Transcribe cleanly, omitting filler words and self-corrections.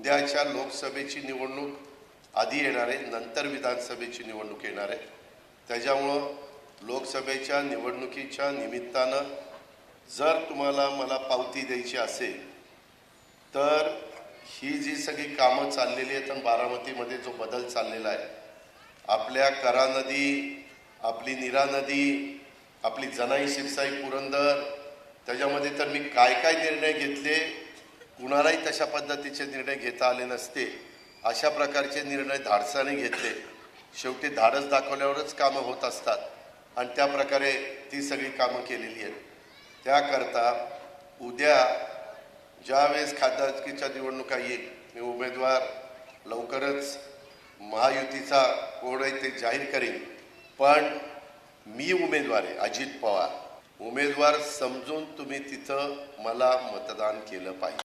उद्याच्या लोकसभेची निवडणूक आधी येणार आहे, नंतर विधानसभेची निवडणूक येणार आहे. त्याच्यामुळं लोकसभेच्या निवडणुकीच्या निमित्तानं जर तुम्हाला मला पावती द्यायची असेल तर ही जी सगळी कामं चाललेली आहेत आणि बारामतीमध्ये जो बदल चाललेला आहे, आपल्या करा नदी, आपली नीरा नदी, आपली जनाई शिरसाई पुरंदर, त्याच्यामध्ये तर मी काय काय निर्णय घेतले, कुणालाही तशा पद्धतीचे निर्णय घेता आले नसते. अशा प्रकारचे निर्णय धाडसाने घेतले. शेवटी धाडस दाखवल्यावरच कामं होत असतात आणि त्या प्रकारे ती सगळी कामं केलेली आहेत. त्याकरता उद्या ज्यावेळेस खासदारकीच्या निवडणुका येईल, मी उमेदवार लवकरच महायुतीचा कोण आहे ते जाहीर करेन. पण मी उमेदवार आहे, अजित पवार उमेदवार समजून तुम्ही तिथं मला मतदान केलं पाहिजे.